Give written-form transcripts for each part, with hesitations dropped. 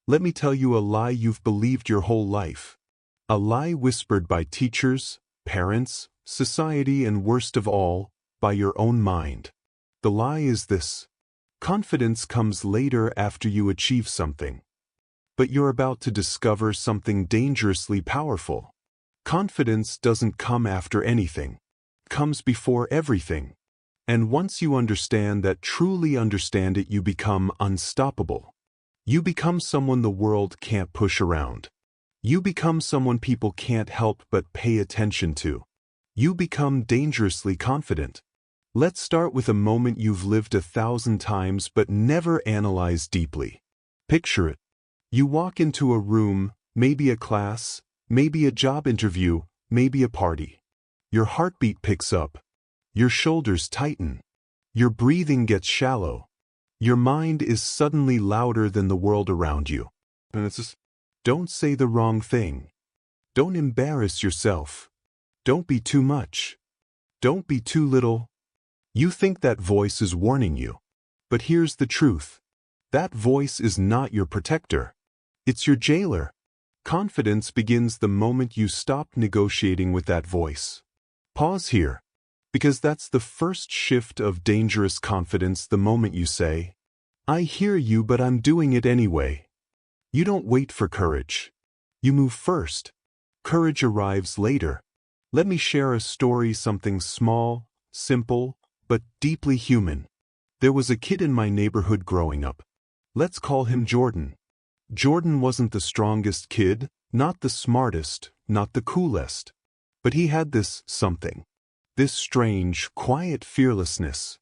Let me tell you a lie you've believed your whole life. A lie whispered by teachers, parents, society, and worst of all, by your own mind. The lie is this: confidence comes later after you achieve something. But you're about to discover something dangerously powerful. Confidence doesn't come after anything. It comes before everything. And once you understand that, truly understand it, you become unstoppable. You become someone the world can't push around. You become someone people can't help but pay attention to. You become dangerously confident. Let's start with a moment you've lived 1,000 times but never analyzed deeply. Picture it. You walk into a room, maybe a class, maybe a job interview, maybe a party. Your heartbeat picks up. Your shoulders tighten. Your breathing gets shallow. Your mind is suddenly louder than the world around you. And it's just, don't say the wrong thing. Don't embarrass yourself. Don't be too much. Don't be too little. You think that voice is warning you. But here's the truth. That voice is not your protector. It's your jailer. Confidence begins the moment you stop negotiating with that voice. Pause here. Because that's the first shift of dangerous confidence, the moment you say, "I hear you, but I'm doing it anyway." You don't wait for courage. You move first. Courage arrives later. Let me share a story, something small, simple, but deeply human. There was a kid in my neighborhood growing up. Let's call him Jordan. Jordan wasn't the strongest kid, not the smartest, not the coolest. But he had this something. This strange, quiet fearlessness.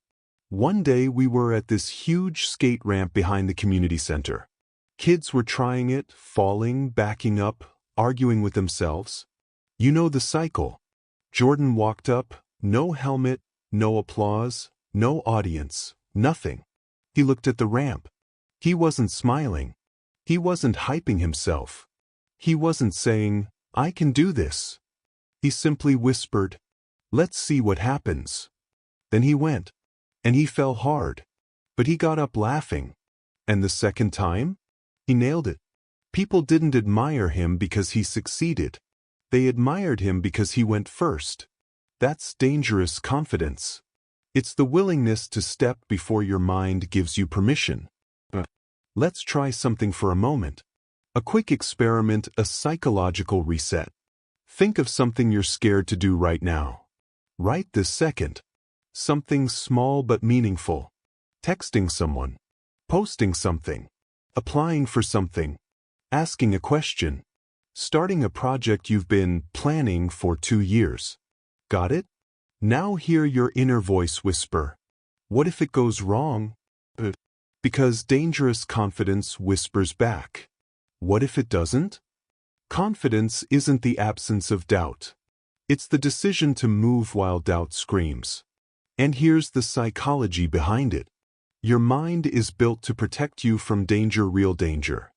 One day we were at this huge skate ramp behind the community center. Kids were trying it, falling, backing up, arguing with themselves. You know the cycle. Jordan walked up, no helmet, no applause, no audience, nothing. He looked at the ramp. He wasn't smiling. He wasn't hyping himself. He wasn't saying, "I can do this." He simply whispered, "Let's see what happens." Then he went. And he fell hard. But he got up laughing. And the second time? He nailed it. People didn't admire him because he succeeded. They admired him because he went first. That's dangerous confidence. It's the willingness to step before your mind gives you permission. Let's try something for a moment. A quick experiment, a psychological reset. Think of something you're scared to do right now. Right this second. Something small but meaningful. Texting someone. Posting something. Applying for something. Asking a question. Starting a project you've been planning for 2 years. Got it? Now hear your inner voice whisper. What if it goes wrong? Because dangerous confidence whispers back. What if it doesn't? Confidence isn't the absence of doubt. It's the decision to move while doubt screams. And here's the psychology behind it. Your mind is built to protect you from danger, real danger.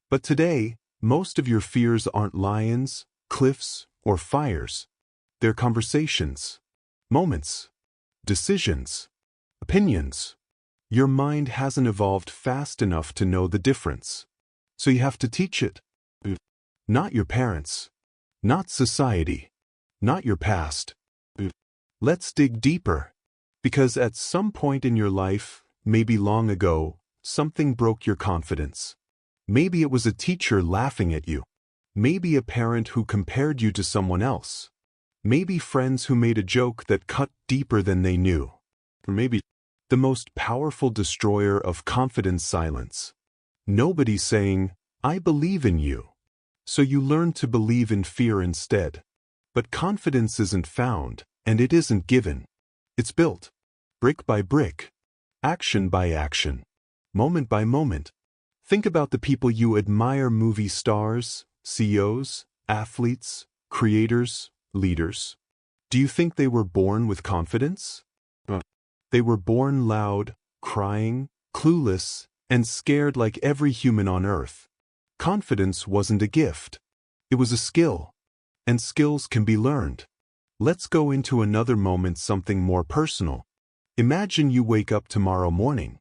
But today, most of your fears aren't lions, cliffs, or fires. They're conversations, moments, decisions, opinions. Your mind hasn't evolved fast enough to know the difference. So you have to teach it. Not your parents. Not society. Not your past. Let's dig deeper. Because at some point in your life, maybe long ago, something broke your confidence. Maybe it was a teacher laughing at you. Maybe a parent who compared you to someone else. Maybe friends who made a joke that cut deeper than they knew. Or maybe the most powerful destroyer of confidence, silence. Nobody saying, "I believe in you." So you learn to believe in fear instead. But confidence isn't found, and it isn't given. It's built. Brick by brick. Action by action. Moment by moment. Think about the people you admire, movie stars, CEOs, athletes, creators, leaders. Do you think they were born with confidence? They were born loud, crying, clueless, and scared like every human on earth. Confidence wasn't a gift. It was a skill. And skills can be learned. Let's go into another moment, something more personal. Imagine you wake up tomorrow morning.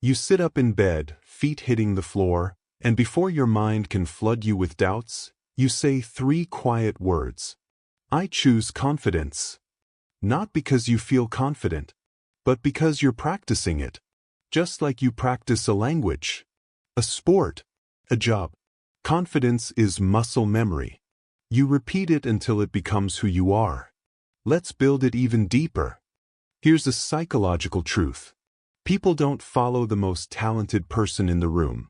You sit up in bed, feet hitting the floor, And before your mind can flood you with doubts, you say 3 quiet words. I choose confidence. Not because you feel confident, but because you're practicing it. Just like you practice a language, a sport, a job. Confidence is muscle memory. You repeat it until it becomes who you are. Let's build it even deeper. Here's a psychological truth. People don't follow the most talented person in the room.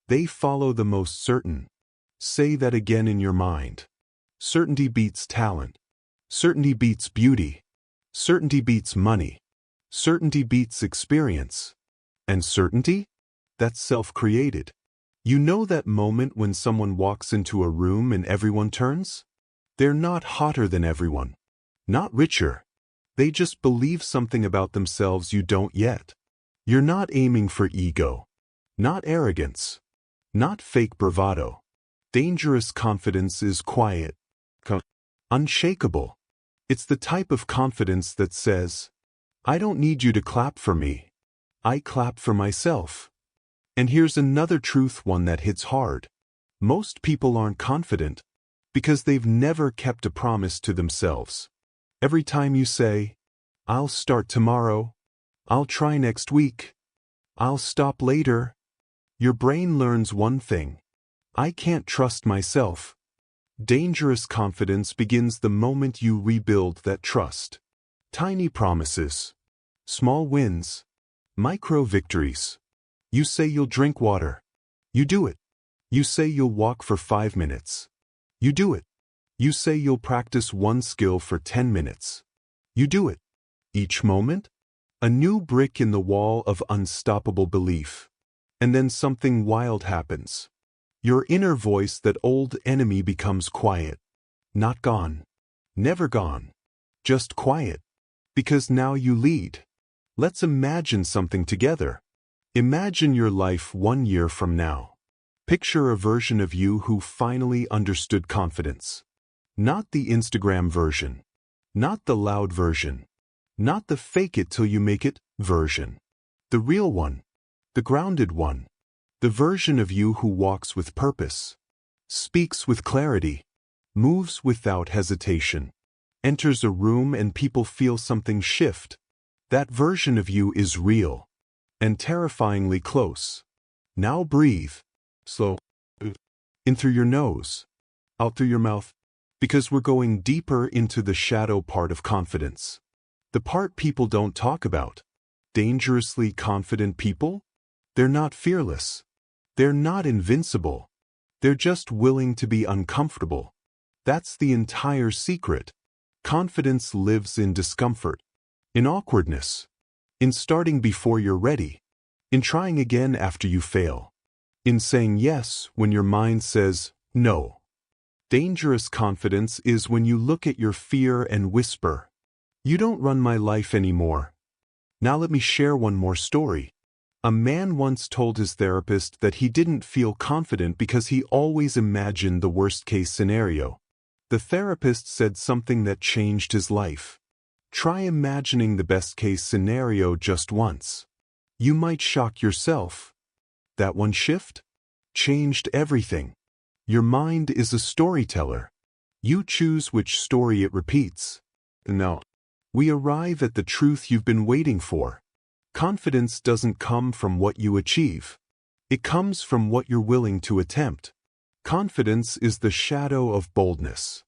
They follow the most certain. Say that again in your mind. Certainty beats talent. Certainty beats beauty. Certainty beats money. Certainty beats experience. And certainty? That's self-created. You know that moment when someone walks into a room and everyone turns? They're not hotter than everyone. Not richer. They just believe something about themselves you don't yet. You're not aiming for ego. Not arrogance. Not fake bravado. Dangerous confidence is quiet. Unshakable. It's the type of confidence that says, I don't need you to clap for me. I clap for myself. And here's another truth, one that hits hard. Most people aren't confident because they've never kept a promise to themselves. Every time you say, I'll start tomorrow, I'll try next week, I'll stop later, your brain learns one thing. I can't trust myself. Dangerous confidence begins the moment you rebuild that trust. Tiny promises, small wins, micro victories. You say you'll drink water. You do it. You say you'll walk for 5 minutes. You do it. You say you'll practice one skill for 10 minutes. You do it. Each moment, a new brick in the wall of unstoppable belief. And then something wild happens. Your inner voice, that old enemy, becomes quiet. Not gone. Never gone. Just quiet. Because now you lead. Let's imagine something together. Imagine your life 1 year from now. Picture a version of you who finally understood confidence. Not the Instagram version. Not the loud version. Not the fake it till you make it version. The real one. The grounded one. The version of you who walks with purpose. Speaks with clarity. Moves without hesitation. Enters a room and people feel something shift. That version of you is real. And terrifyingly close. Now breathe. Slow. In through your nose. Out through your mouth. Because we're going deeper into the shadow part of confidence. The part people don't talk about. Dangerously confident people? They're not fearless. They're not invincible. They're just willing to be uncomfortable. That's the entire secret. Confidence lives in discomfort. In awkwardness. In starting before you're ready. In trying again after you fail. In saying yes when your mind says no. Dangerous confidence is when you look at your fear and whisper, you don't run my life anymore. Now let me share one more story. A man once told his therapist that he didn't feel confident because he always imagined the worst-case scenario. The therapist said something that changed his life. Try imagining the best-case scenario just once. You might shock yourself. That one shift changed everything. Your mind is a storyteller. You choose which story it repeats. Now, we arrive at the truth you've been waiting for. Confidence doesn't come from what you achieve. It comes from what you're willing to attempt. Confidence is the shadow of boldness.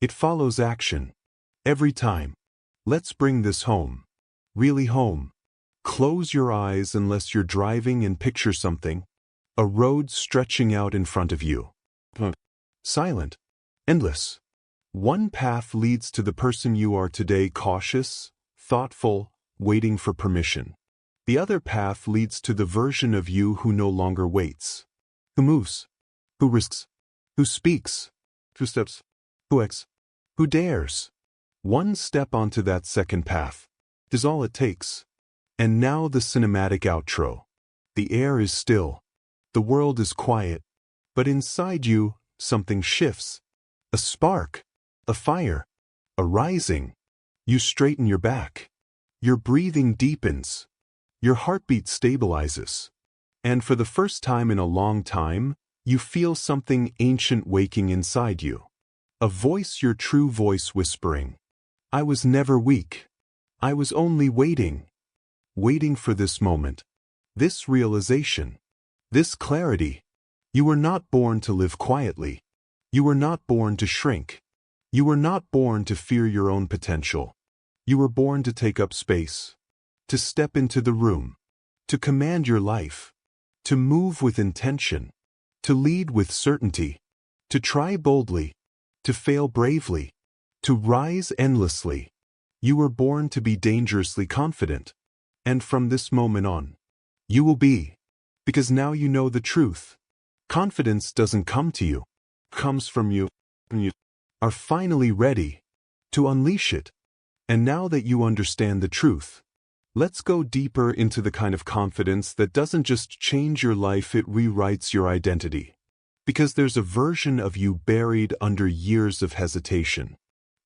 It follows action. Every time. Let's bring this home. Really home. Close your eyes unless you're driving and picture something. A road stretching out in front of you. Silent. Endless. One path leads to the person you are today, cautious, thoughtful, waiting for permission. The other path leads to the version of you who no longer waits. Who moves. Who risks. Who speaks. Who steps. Who acts. Who dares. One step onto that second path is all it takes. And now the cinematic outro. The air is still. The world is quiet. But inside you, something shifts. A spark. A fire. A rising. You straighten your back. Your breathing deepens. Your heartbeat stabilizes. And for the first time in a long time, You feel something ancient waking inside you. A voice, your true voice, whispering, "I was never weak. I was only waiting. Waiting for this moment. This realization. This clarity. You were not born to live quietly. You were not born to shrink. You were not born to fear your own potential. You were born to take up space. To step into the room. To command your life. To move with intention. To lead with certainty. To try boldly. To fail bravely. To rise endlessly. You were born to be dangerously confident. And from this moment on, you will be. Because now you know the truth. Confidence doesn't come to you. It comes from you. You are finally ready to unleash it. And now that you understand the truth, let's go deeper into the kind of confidence that doesn't just change your life, it rewrites your identity. Because there's a version of you buried under years of hesitation.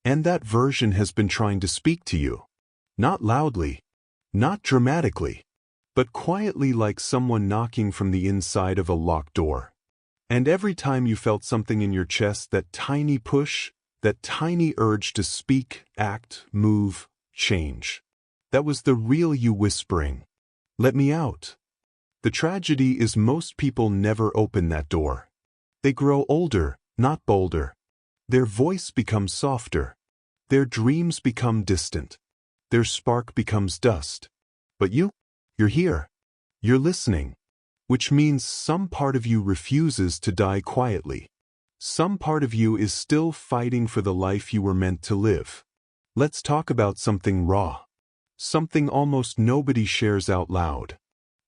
And that version has been trying to speak to you. Not loudly, not dramatically, but quietly, like someone knocking from the inside of a locked door. And every time you felt something in your chest, that tiny push, that tiny urge to speak, act, move, change, that was the real you whispering, "Let me out." The tragedy is most people never open that door. They grow older, not bolder. Their voice becomes softer. Their dreams become distant. Their spark becomes dust. But you're here. You're listening. Which means some part of you refuses to die quietly. Some part of you is still fighting for the life you were meant to live. Let's talk about something raw. Something almost nobody shares out loud.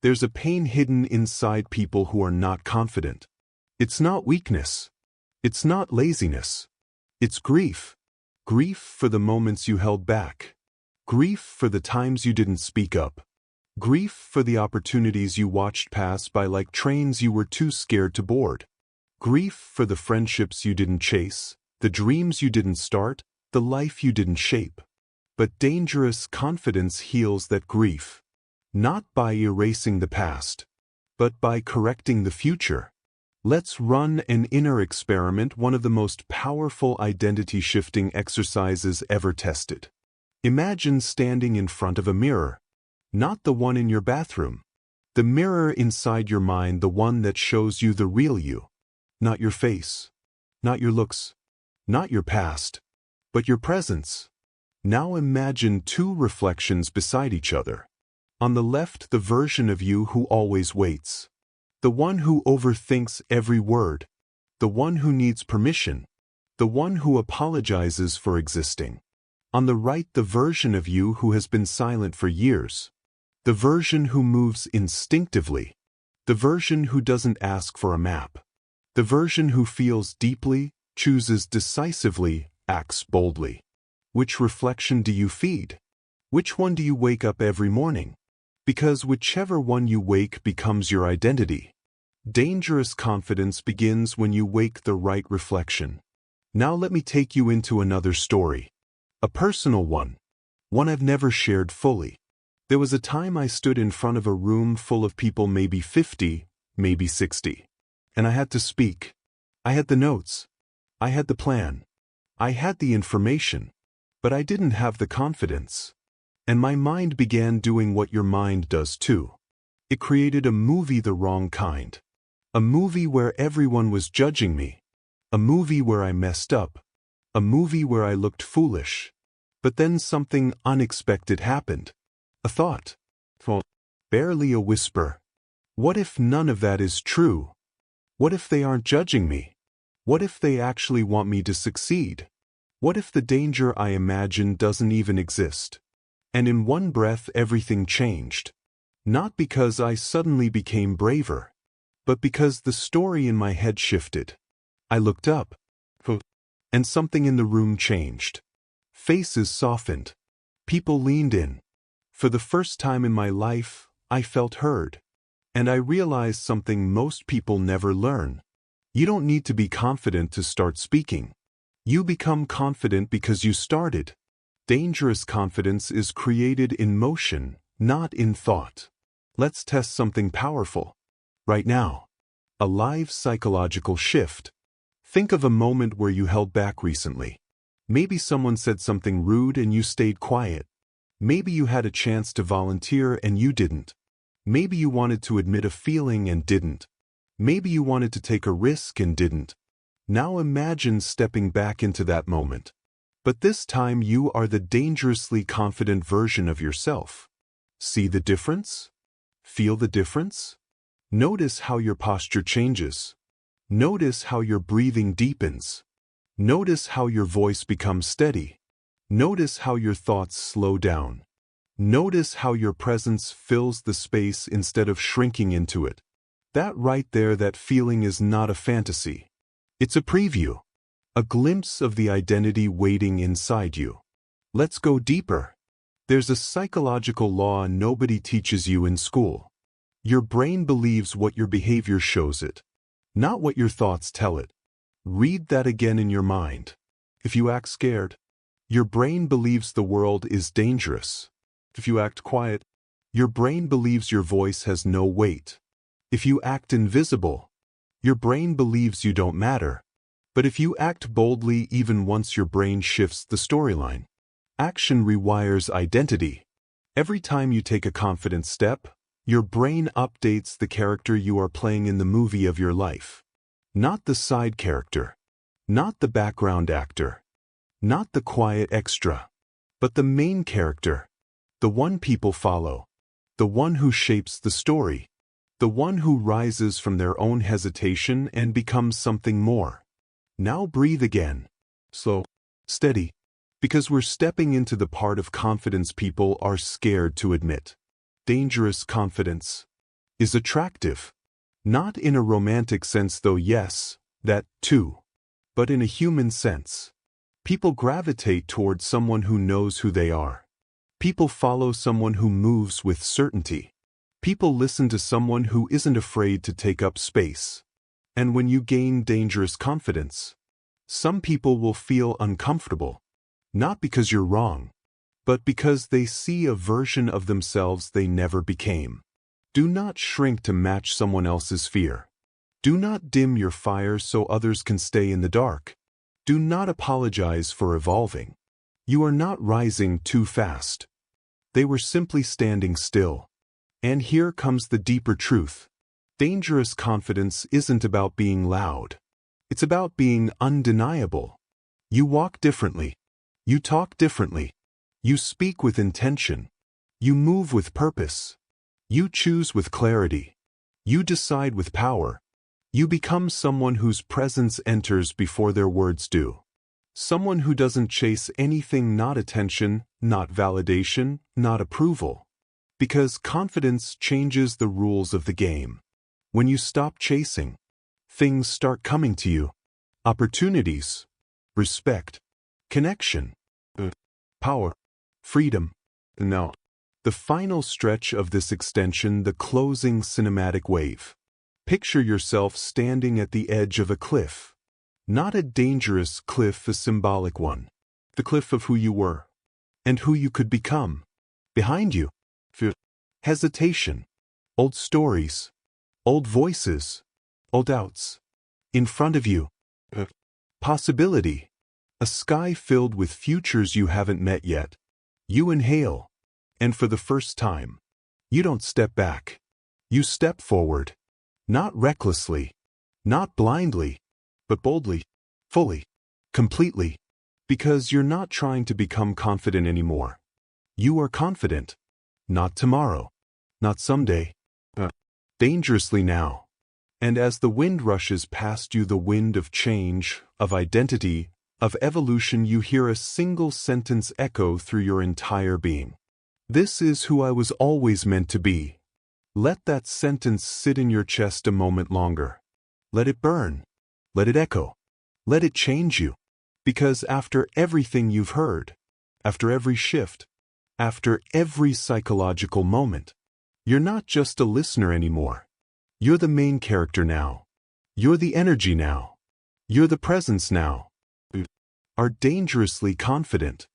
There's a pain hidden inside people who are not confident. It's not weakness. It's not laziness. It's grief. Grief for the moments you held back. Grief for the times you didn't speak up. Grief for the opportunities you watched pass by like trains you were too scared to board. Grief for the friendships you didn't chase, the dreams you didn't start, the life you didn't shape. But dangerous confidence heals that grief. Not by erasing the past, but by correcting the future. Let's run an inner experiment, one of the most powerful identity-shifting exercises ever tested. Imagine standing in front of a mirror. Not the one in your bathroom. The mirror inside your mind, the one that shows you the real you. Not your face. Not your looks. Not your past. But your presence. Now imagine two reflections beside each other. On the left, the version of you who always waits. The one who overthinks every word. The one who needs permission. The one who apologizes for existing. On the right, the version of you who has been silent for years. The version who moves instinctively. The version who doesn't ask for a map. The version who feels deeply, chooses decisively, acts boldly. Which reflection do you feed? Which one do you wake up every morning? Because whichever one you wake becomes your identity. Dangerous confidence begins when you wake the right reflection. Now let me take you into another story. A personal one. One I've never shared fully. There was a time I stood in front of a room full of people, maybe 50, maybe 60. And I had to speak. I had the notes. I had the plan. I had the information. But I didn't have the confidence. And my mind began doing what your mind does too. It created a movie, the wrong kind. A movie where everyone was judging me. A movie where I messed up. A movie where I looked foolish. But then something unexpected happened. A thought. Well, barely a whisper. What if none of that is true? What if they aren't judging me? What if they actually want me to succeed? What if the danger I imagine doesn't even exist? And in one breath everything changed. Not because I suddenly became braver, but because the story in my head shifted. I looked up, and something in the room changed. Faces softened. People leaned in. For the first time in my life, I felt heard. And I realized something most people never learn. You don't need to be confident to start speaking. You become confident because you started. Dangerous confidence is created in motion, not in thought. Let's test something powerful. Right now. A live psychological shift. Think of a moment where you held back recently. Maybe someone said something rude and you stayed quiet. Maybe you had a chance to volunteer and you didn't. Maybe you wanted to admit a feeling and didn't. Maybe you wanted to take a risk and didn't. Now imagine stepping back into that moment. But this time you are the dangerously confident version of yourself. See the difference? Feel the difference? Notice how your posture changes. Notice how your breathing deepens. Notice how your voice becomes steady. Notice how your thoughts slow down. Notice how your presence fills the space instead of shrinking into it. That right there, that feeling is not a fantasy. It's a preview. A glimpse of the identity waiting inside you. Let's go deeper. There's a psychological law nobody teaches you in school. Your brain believes what your behavior shows it, not what your thoughts tell it. Read that again in your mind. If you act scared, your brain believes the world is dangerous. If you act quiet, your brain believes your voice has no weight. If you act invisible, your brain believes you don't matter. But if you act boldly even once, your brain shifts the storyline. Action rewires identity. Every time you take a confident step, your brain updates the character you are playing in the movie of your life. Not the side character. Not the background actor. Not the quiet extra. But the main character. The one people follow. The one who shapes the story. The one who rises from their own hesitation and becomes something more. Now breathe again. Slow, steady. Because we're stepping into the part of confidence people are scared to admit. Dangerous confidence is attractive. Not in a romantic sense, though, yes, that too. But in a human sense. People gravitate toward someone who knows who they are. People follow someone who moves with certainty. People listen to someone who isn't afraid to take up space. And when you gain dangerous confidence, some people will feel uncomfortable. Not because you're wrong, but because they see a version of themselves they never became. Do not shrink to match someone else's fear. Do not dim your fire so others can stay in the dark. Do not apologize for evolving. You are not rising too fast. They were simply standing still. And here comes the deeper truth. Dangerous confidence isn't about being loud. It's about being undeniable. You walk differently. You talk differently. You speak with intention. You move with purpose. You choose with clarity. You decide with power. You become someone whose presence enters before their words do. Someone who doesn't chase anything, not attention, not validation, not approval. Because confidence changes the rules of the game. When you stop chasing, things start coming to you. Opportunities, respect, connection, power, freedom. Now, the final stretch of this extension, the closing cinematic wave. Picture yourself standing at the edge of a cliff. Not a dangerous cliff, a symbolic one. The cliff of who you were and who you could become. Behind you, fear, hesitation, old stories, old voices, old doubts. In front of you, possibility, a sky filled with futures you haven't met yet. You inhale, and for the first time, you don't step back. You step forward, not recklessly, not blindly, but boldly, fully, completely, because you're not trying to become confident anymore. You are confident, not tomorrow, not someday, dangerously now. And as the wind rushes past you, the wind of change, of identity, of evolution, you hear a single sentence echo through your entire being. This is who I was always meant to be. Let that sentence sit in your chest a moment longer. Let it burn. Let it echo. Let it change you. Because after everything you've heard, after every shift, after every psychological moment, you're not just a listener anymore. You're the main character now. You're the energy now. You're the presence now. Are dangerously confident.